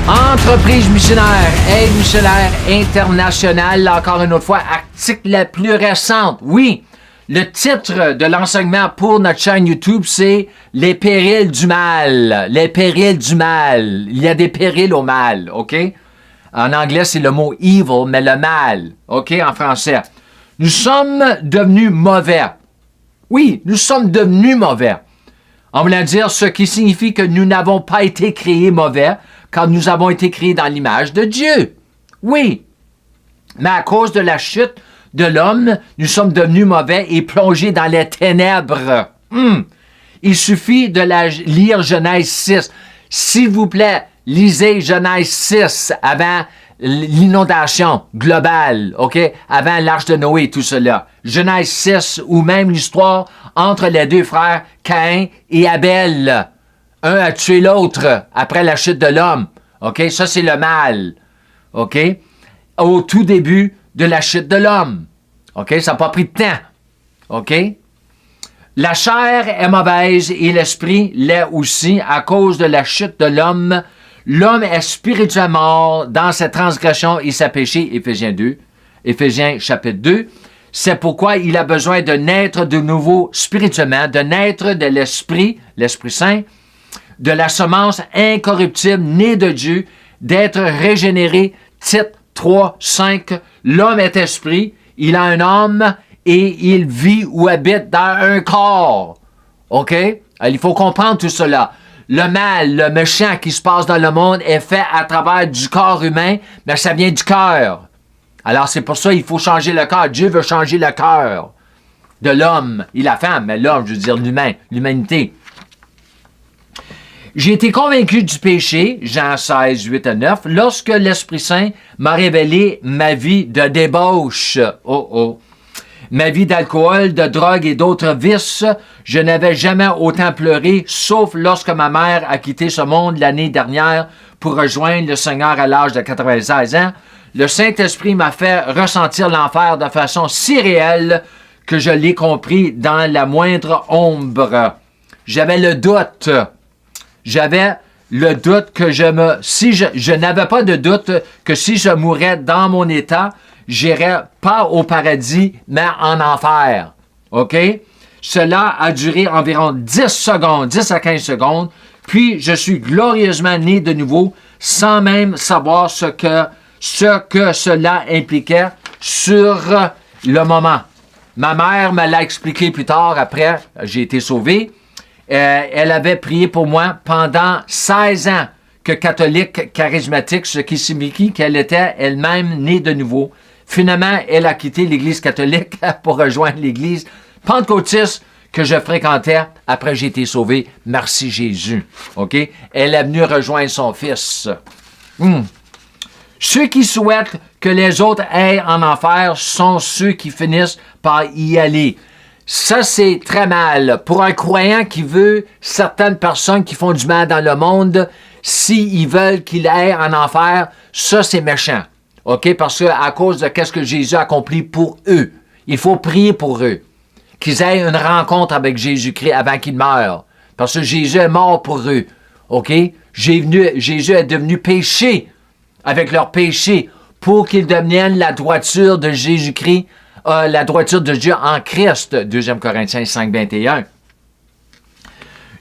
Entreprise missionnaire, aide missionnaire internationale, encore une autre fois, article la plus récente. Oui, le titre de l'enseignement pour notre chaîne YouTube, c'est « Les périls du mal ». Les périls du mal. Il y a des périls au mal, OK? En anglais, c'est le mot « evil », mais le mal, OK, en français. Nous sommes devenus mauvais. Oui, nous sommes devenus mauvais. On voulant dire ce qui signifie que nous n'avons pas été créés mauvais, car nous avons été créés dans l'image de Dieu. Oui, mais à cause de la chute de l'homme, nous sommes devenus mauvais et plongés dans les ténèbres. Il suffit de lire Genèse 6. S'il vous plaît, lisez Genèse 6 avant l'inondation globale, OK? Avant l'arche de Noé, tout cela. Genèse 6, ou même l'histoire entre les deux frères Caïn et Abel. Un a tué l'autre après la chute de l'homme. OK? Ça, c'est le mal. OK? Au tout début de la chute de l'homme. OK? Ça n'a pas pris de temps. OK? La chair est mauvaise et l'esprit l'est aussi à cause de la chute de l'homme. L'homme est spirituellement mort dans sa transgression et sa péché. Éphésiens chapitre 2. C'est pourquoi il a besoin de naître de nouveau spirituellement, de naître de l'Esprit Saint, de la semence incorruptible née de Dieu, d'être régénéré. Tite 3, 5. L'homme est esprit, il a un âme et il vit ou habite dans un corps. OK? Alors, il faut comprendre tout cela. Le mal, le méchant qui se passe dans le monde est fait à travers du corps humain, mais ça vient du cœur. Alors, c'est pour ça qu'il faut changer le cœur. Dieu veut changer le cœur de l'homme et la femme, mais l'homme, je veux dire l'humain, l'humanité. J'ai été convaincu du péché, Jean 16, 8 à 9, lorsque l'Esprit Saint m'a révélé ma vie de débauche. Ma vie d'alcool, de drogue et d'autres vices. Je n'avais jamais autant pleuré, sauf lorsque ma mère a quitté ce monde l'année dernière pour rejoindre le Seigneur à l'âge de 96 ans. Le Saint-Esprit m'a fait ressentir l'enfer de façon si réelle que je l'ai compris dans la moindre ombre. J'avais le doute. Que je n'avais pas de doute que si je mourais dans mon état, j'irais pas au paradis, mais en enfer. OK? Cela a duré environ 10 à 15 secondes, puis je suis glorieusement né de nouveau, sans même savoir ce que cela impliquait sur le moment. Ma mère me l'a expliqué plus tard, après, j'ai été sauvé. Elle avait prié pour moi pendant 16 ans que catholique charismatique, ce qui signifie qu'elle était elle-même née de nouveau. Finalement, elle a quitté l'Église catholique pour rejoindre l'Église pentecôtiste que je fréquentais après j'ai été sauvé. Merci Jésus. OK? Elle est venue rejoindre son fils. Ceux qui souhaitent que les autres aillent en enfer sont ceux qui finissent par y aller. Ça, c'est très mal. Pour un croyant qui veut certaines personnes qui font du mal dans le monde, s'ils veulent qu'ils aillent en enfer, ça, c'est méchant. OK? Parce qu'à cause de ce que Jésus a accompli pour eux, il faut prier pour eux. Qu'ils aient une rencontre avec Jésus-Christ avant qu'ils meurent. Parce que Jésus est mort pour eux. OK? Jésus est devenu péché avec leur péché pour qu'ils deviennent la droiture de Jésus-Christ, la droiture de Dieu en Christ. 2 Corinthiens 5, 21.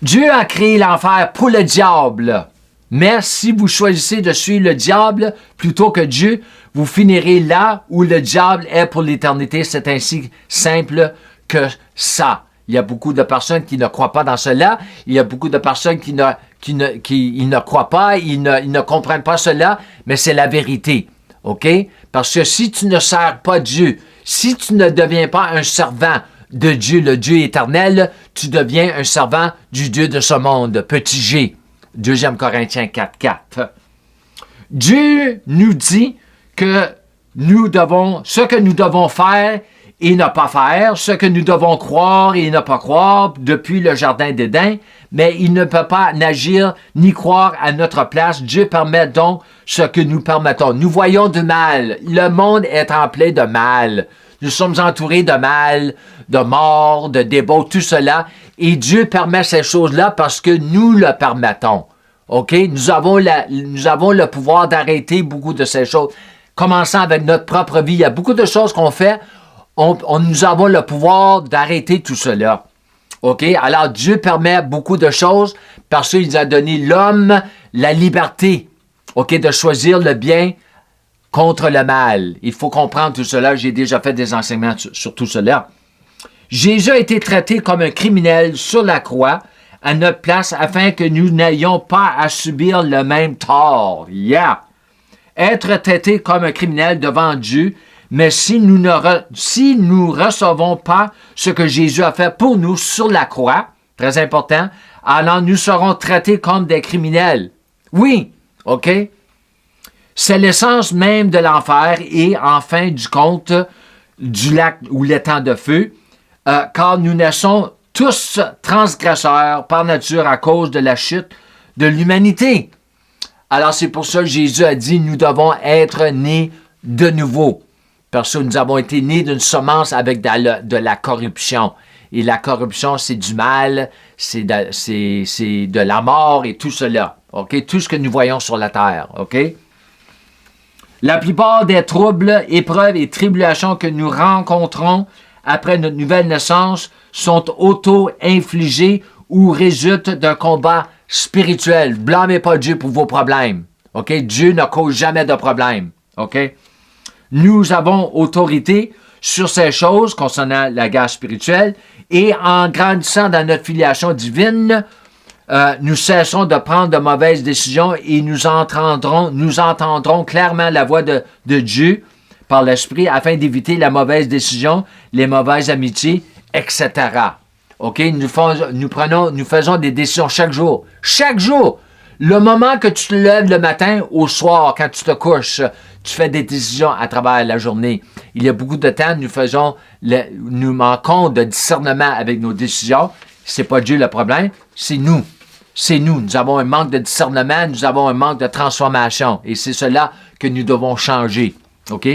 Dieu a créé l'enfer pour le diable. Mais si vous choisissez de suivre le diable plutôt que Dieu, vous finirez là où le diable est pour l'éternité. C'est ainsi simple que ça. Il y a beaucoup de personnes qui ne croient pas dans cela. Il y a beaucoup de personnes qui ne croient pas, ils ne comprennent pas cela, mais c'est la vérité. OK? Parce que si tu ne sers pas Dieu, si tu ne deviens pas un servant de Dieu, le Dieu éternel, tu deviens un servant du Dieu de ce monde, petit G. 2 Corinthiens 4, 4. Dieu nous dit que ce que nous devons faire et ne pas faire, ce que nous devons croire et ne pas croire depuis le jardin d'Éden, mais il ne peut pas n'agir ni croire à notre place. Dieu permet donc ce que nous permettons. Nous voyons du mal. Le monde est empli de mal. Nous sommes entourés de mal, de mort, de débauche, tout cela. Et Dieu permet ces choses-là parce que nous le permettons. OK? Nous avons le pouvoir d'arrêter beaucoup de ces choses. Commençant avec notre propre vie, il y a beaucoup de choses qu'on fait. Nous avons le pouvoir d'arrêter tout cela. OK? Alors, Dieu permet beaucoup de choses parce qu'il a donné l'homme la liberté, OK, de choisir le bien contre le mal. Il faut comprendre tout cela. J'ai déjà fait des enseignements sur tout cela. Jésus a été traité comme un criminel sur la croix à notre place afin que nous n'ayons pas à subir le même tort. Yeah! Être traité comme un criminel devant Dieu, mais si nous ne recevons pas ce que Jésus a fait pour nous sur la croix, très important, alors nous serons traités comme des criminels. Oui, OK? C'est l'essence même de l'enfer et, en fin du compte, du lac ou l'étang de feu, car nous naissons tous transgresseurs par nature à cause de la chute de l'humanité. Alors, c'est pour ça que Jésus a dit, nous devons être nés de nouveau. Parce que nous avons été nés d'une semence avec de la corruption. Et la corruption, c'est du mal, c'est de la mort et tout cela. OK? Tout ce que nous voyons sur la terre. OK? La plupart des troubles, épreuves et tribulations que nous rencontrons après notre nouvelle naissance sont auto-infligés ou résultent d'un combat spirituel. Blâmez pas Dieu pour vos problèmes. OK? Dieu ne cause jamais de problème. OK? Nous avons autorité sur ces choses concernant la guerre spirituelle et en grandissant dans notre filiation divine, nous cessons de prendre de mauvaises décisions et nous entendrons clairement la voix de Dieu par l'Esprit afin d'éviter la mauvaise décision, les mauvaises amitiés, etc. OK? Nous faisons des décisions chaque jour. Chaque jour! Le moment que tu te lèves le matin au soir, quand tu te couches, tu fais des décisions à travers la journée. Il y a beaucoup de temps, nous manquons de discernement avec nos décisions. C'est pas Dieu le problème, c'est nous. C'est nous. Nous avons un manque de discernement, nous avons un manque de transformation. Et c'est cela que nous devons changer. OK?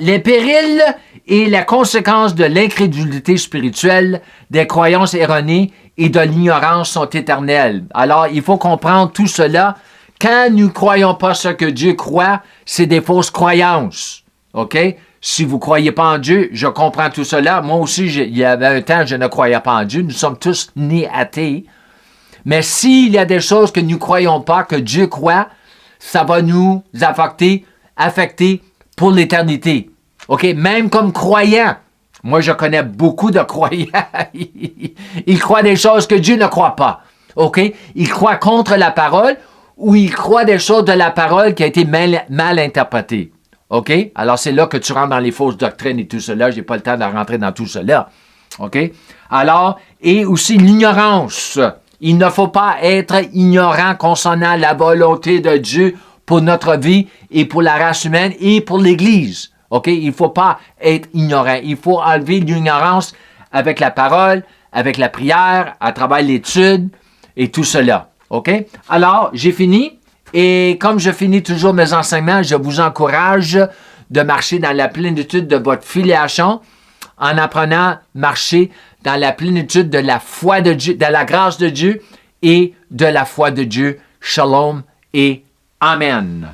Les périls et la conséquence de l'incrédulité spirituelle, des croyances erronées et de l'ignorance sont éternelles. Alors, il faut comprendre tout cela. Quand nous ne croyons pas ce que Dieu croit, c'est des fausses croyances. OK? Si vous ne croyez pas en Dieu, je comprends tout cela. Moi aussi, il y avait un temps, je ne croyais pas en Dieu. Nous sommes tous nés athées. Mais s'il y a des choses que nous ne croyons pas, que Dieu croit, ça va nous affecter pour l'éternité. OK? Même comme croyants. Moi, je connais beaucoup de croyants. Ils croient des choses que Dieu ne croit pas. OK? Ils croient contre la parole ou ils croient des choses de la parole qui a été mal interprétée. OK? Alors, c'est là que tu rentres dans les fausses doctrines et tout cela. Je n'ai pas le temps de rentrer dans tout cela. OK? Alors, et aussi l'ignorance. Il ne faut pas être ignorant concernant la volonté de Dieu pour notre vie et pour la race humaine et pour l'Église. OK? Il ne faut pas être ignorant. Il faut enlever l'ignorance avec la parole, avec la prière, à travers l'étude et tout cela. OK? Alors, j'ai fini. Et comme je finis toujours mes enseignements, je vous encourage de marcher dans la plénitude de votre filiation en apprenant à marcher dans la plénitude de la foi de Dieu, de la grâce de Dieu et de la foi de Dieu. Shalom et Amen.